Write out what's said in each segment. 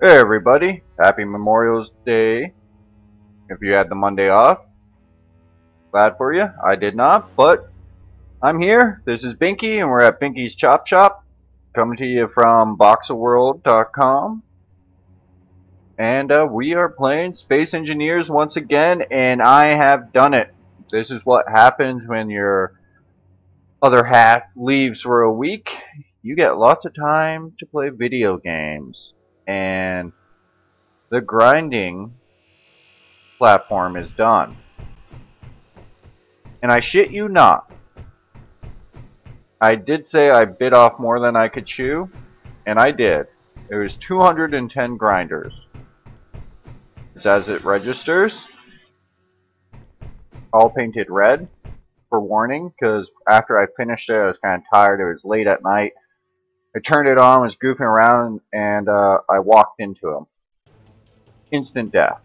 Hey everybody, happy Memorial Day. If you had the Monday off, glad for you. I did not, but I'm here. This is Binky and we're at Binky's Chop Shop, coming to you from BoxelWorld.com. And we are playing Space Engineers once again, and I have done it. This is what happens when your other half leaves for a week. You get lots of time to play video games, and the grinding platform is done. And I shit you not, I did say I bit off more than I could chew, and I did. It was 210 grinders. It's as it registers, all painted red, for warning, because after I finished it I was kind of tired. It was late at night. I turned it on, was goofing around, and I walked into him. Instant death.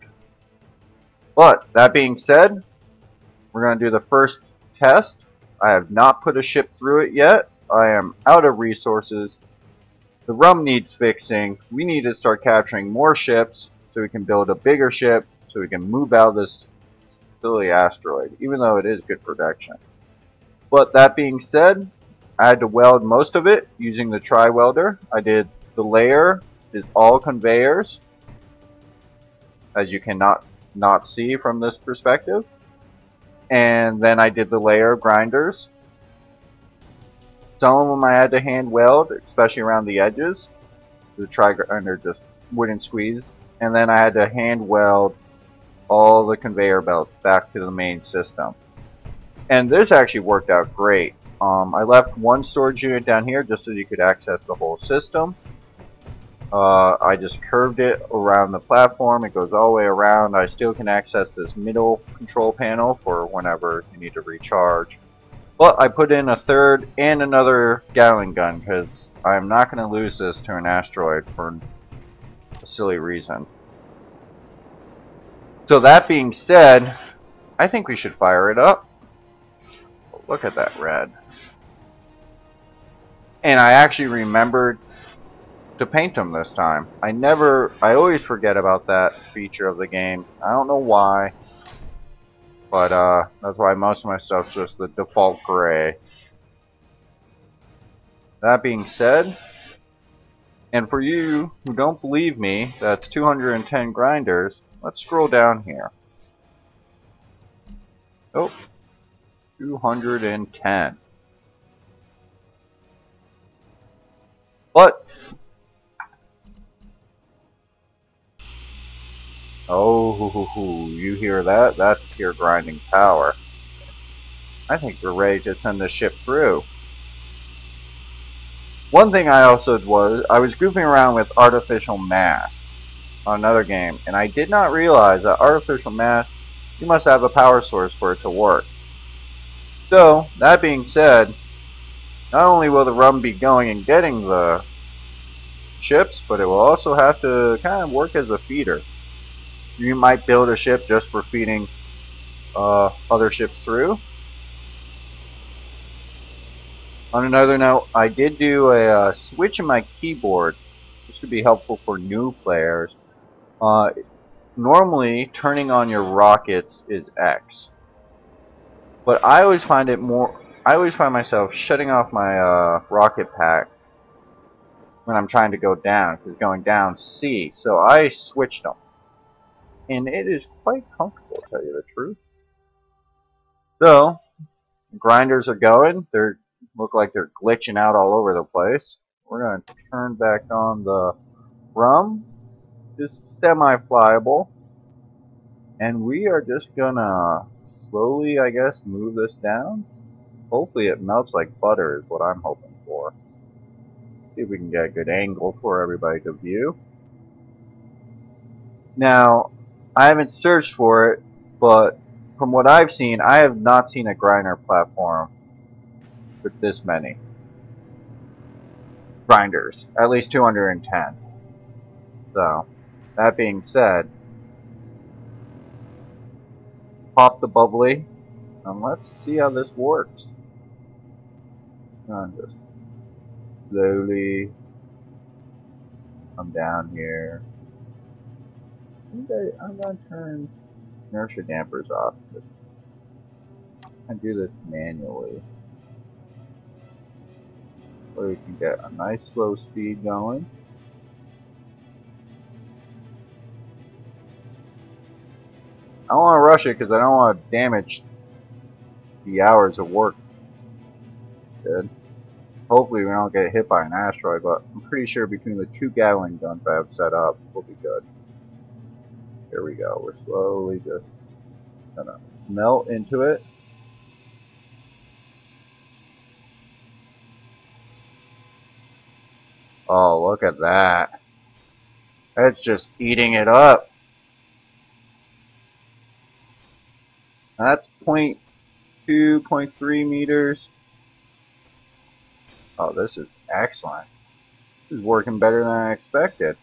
But, that being said, we're going to do the first test. I have not put a ship through it yet. I am out of resources. The rum needs fixing. We need to start capturing more ships so we can build a bigger ship so we can move out this silly asteroid, even though it is good protection. But that being said, I had to weld most of it using the tri-welder. I did the layer is all conveyors, as you cannot not see from this perspective. And then I did the layer of grinders. Some of them I had to hand weld, especially around the edges. The tri-grinder just wouldn't squeeze. And then I had to hand weld all the conveyor belts back to the main system. And this actually worked out great. I left one storage unit down here just so you could access the whole system. I just curved it around the platform. It goes all the way around. I still can access this middle control panel for whenever you need to recharge. But I put in a third and another Gatling gun because I'm not going to lose this to an asteroid for a silly reason. So that being said, I think we should fire it up. Look at that red. And I actually remembered to paint them this time. I always forget about that feature of the game. I don't know why. But that's why most of my stuff's just the default gray. That being said, and for you who don't believe me, that's 210 grinders. Let's scroll down here. Oh, 210. But, oh, you hear that? That's pure grinding power. I think we're ready to send the ship through. One thing I also I was goofing around with artificial mass on another game, and I did not realize that artificial mass, you must have a power source for it to work. So, that being said, not only will the rum be going and getting the ships, but it will also have to kind of work as a feeder. You might build a ship just for feeding other ships through. On another note, I did do a switch in my keyboard. This would be helpful for new players. Normally, turning on your rockets is X, but I always find myself shutting off my rocket pack when I'm trying to go down, because going down C. So I switched them, and it is quite comfortable, to tell you the truth. So, grinders are going. They look like they're glitching out all over the place. We're going to turn back on the rum, just semi-flyable, and we are just going to slowly, I guess, move this down. Hopefully it melts like butter is what I'm hoping for. See if we can get a good angle for everybody to view. Now, I haven't searched for it, but from what I've seen, I have not seen a grinder platform with this many grinders. At least 210. So, that being said, pop the bubbly, and let's see how this works. And just slowly come down here. I'm gonna turn inertia dampers off. And do this manually, so we can get a nice slow speed going. I don't want to rush it because I don't want to damage the hours of work. Good. Hopefully we don't get hit by an asteroid, but I'm pretty sure between the two Gatling guns I have set up, we'll be good. Here we go. We're slowly just gonna melt into it. Oh, look at that. It's just eating it up. That's 0.2, 0.3 meters. Oh, this is excellent. This is working better than I expected.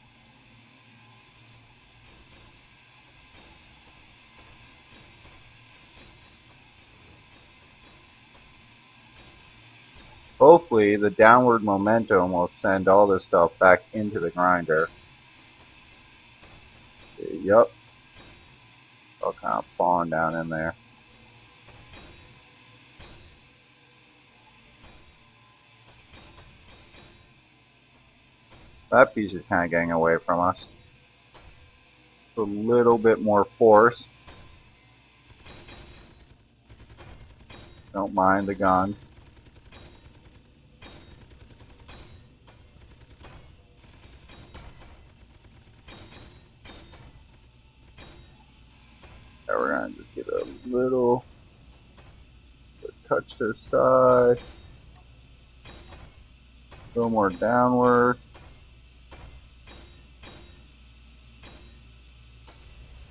Hopefully, the downward momentum will send all this stuff back into the grinder. Yup. All kind of falling down in there. That piece is kind of getting away from us. A little bit more force. Don't mind the gun. Now we're going to just get a little touch to the side. A little more downward.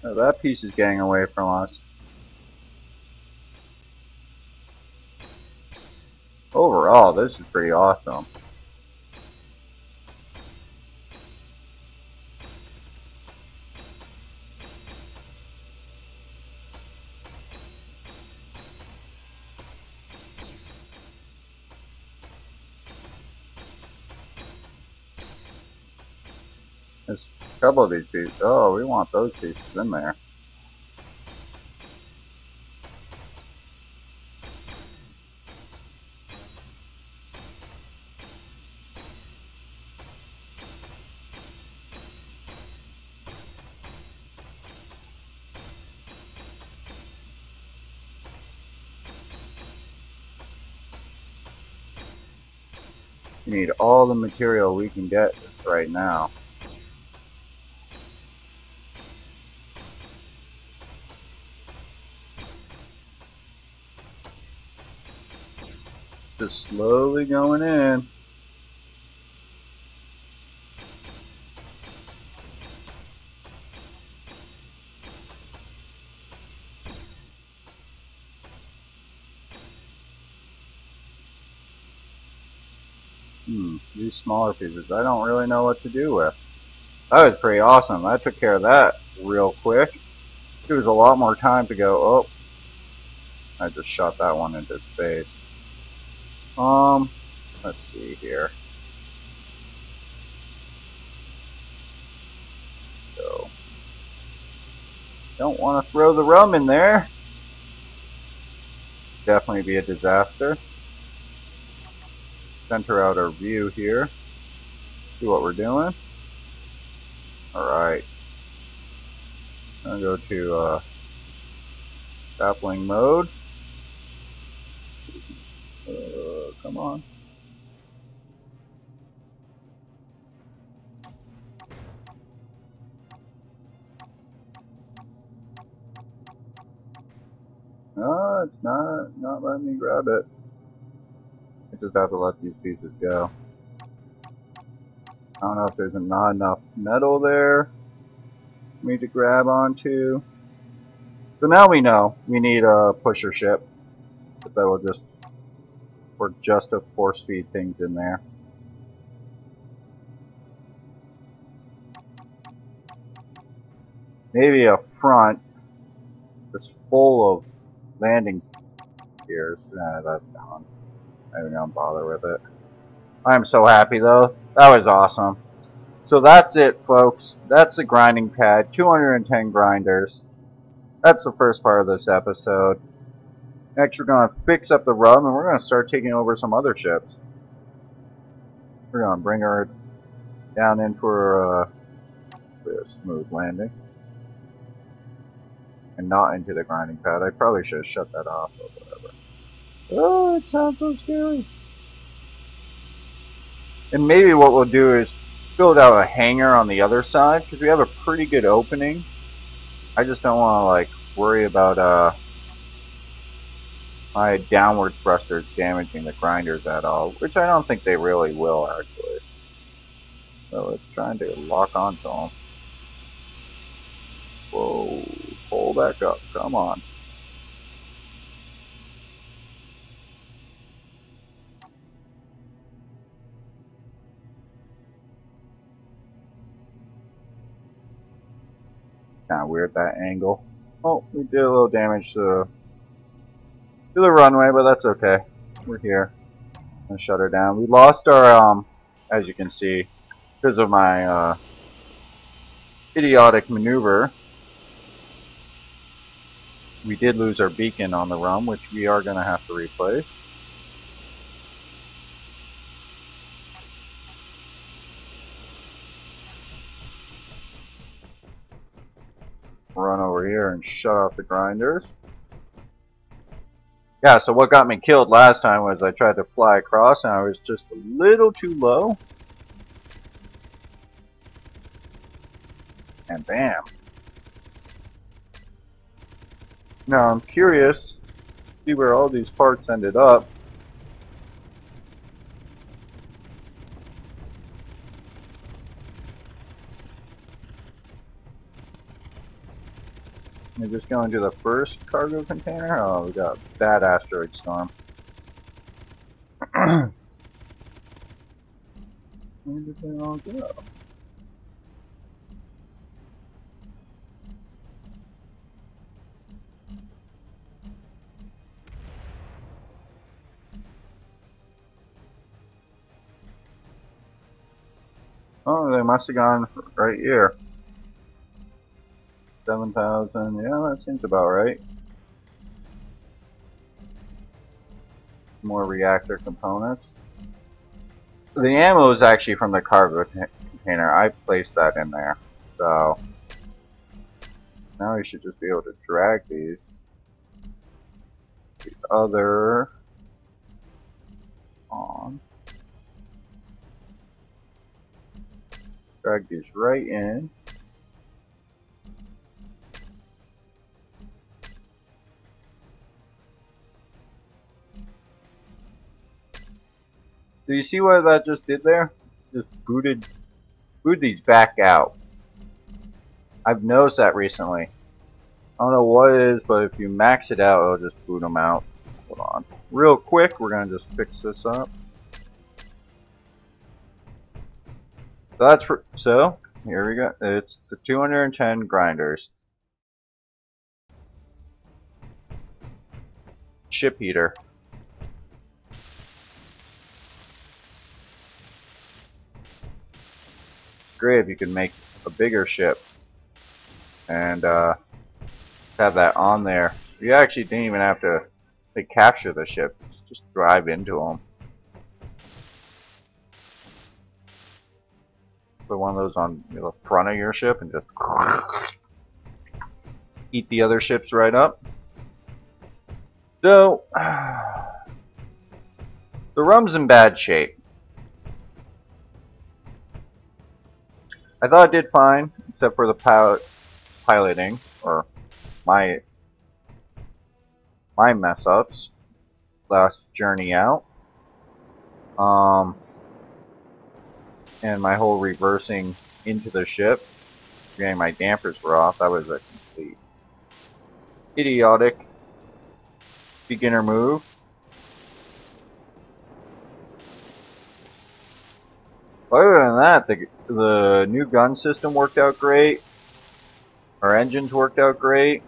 Now that piece is getting away from us. Overall, this is pretty awesome. There's a couple of these pieces. Oh, we want those pieces in there. We need all the material we can get right now. Just slowly going in. These smaller pieces, I don't really know what to do with. That was pretty awesome. I took care of that real quick. There was a lot more time to go. Oh, I just shot that one into space. Let's see here. So, don't want to throw the rum in there. Definitely be a disaster. Center out our view here. See what we're doing. Alright. I'm going to go to sapling mode. Come on. No, it's not letting me grab it. I just have to let these pieces go. I don't know if there's not enough metal there for me to grab onto. So now we know we need a pusher ship that will just, or just to force feed things in there. Maybe a front that's full of landing gears. Nah, that's gone. I don't bother with it. I'm so happy though. That was awesome. So that's it, folks. That's the grinding pad. 210 grinders. That's the first part of this episode. Next, we're going to fix up the rum, and we're going to start taking over some other ships. We're going to bring her down in for a smooth landing. And not into the grinding pad. I probably should have shut that off or whatever. Oh, it sounds so scary. And maybe what we'll do is build out a hangar on the other side, because we have a pretty good opening. I just don't want to, like, worry about, my downward thrusters damaging the grinders at all, which I don't think they really will, actually. So let's try to lock onto them. Whoa, pull back up, come on. Kind of weird, that angle. Oh, we did a little damage to the runway, but that's okay. We're here. I'm gonna shut her down. We lost our, as you can see, because of my, idiotic maneuver. We did lose our beacon on the rum, which we are gonna have to replace. Run over here and shut off the grinders. Yeah, so what got me killed last time was I tried to fly across and I was just a little too low. And bam. Now I'm curious to see where all these parts ended up. We're just going to the first cargo container. Oh, we got a bad asteroid storm. Where did they all go? Oh, they must have gone right here. 7,000. Yeah, that seems about right. More reactor components. The ammo is actually from the cargo container. I placed that in there. So now we should just be able to drag these. The other on. Drag these right in. Do you see what that just did there? Just booted these back out. I've noticed that recently. I don't know what it is, but if you max it out, it'll just boot them out. Hold on. Real quick, we're going to just fix this up. So here we go. It's the 210 grinders. Ship heater. Great if you can make a bigger ship and have that on there. You actually didn't even have to capture the ship, just drive into them. Put one of those on the front of your ship and just eat the other ships right up. So the rum's in bad shape. I thought it did fine, except for the piloting, or my mess ups last journey out. And my whole reversing into the ship, getting my dampers were off. That was a complete idiotic beginner move. Other than that, the new gun system worked out great. Our engines worked out great.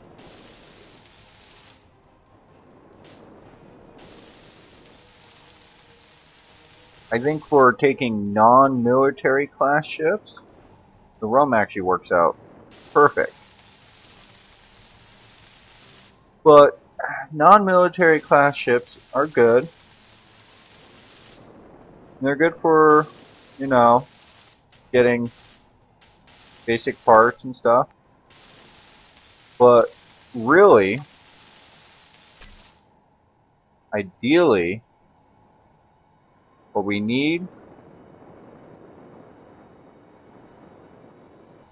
I think for taking non-military class ships, the rum actually works out perfect. But non-military class ships are good. They're good for, you know, getting basic parts and stuff. But really, ideally, what we need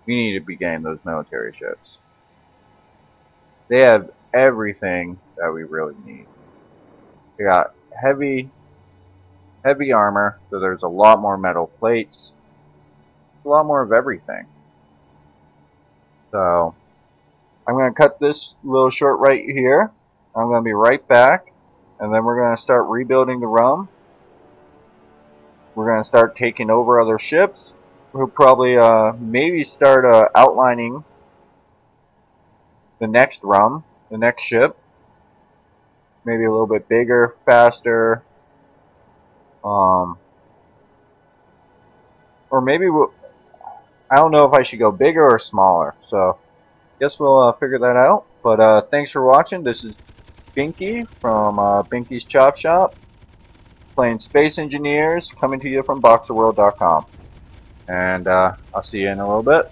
to be getting those military ships. They have everything that we really need. They got heavy armor, so there's a lot more metal plates, a lot more of everything. So I'm going to cut this little short right here. I'm going to be right back, and then we're going to start rebuilding the rum. We're going to start taking over other ships. We'll probably maybe start outlining the next rum, the next ship. Maybe a little bit bigger, faster. Or maybe I don't know if I should go bigger or smaller. So guess we'll figure that out. But thanks for watching. This is Binky from Binky's Chop Shop, playing Space Engineers, coming to you from BoxelWorld.com. And I'll see you in a little bit.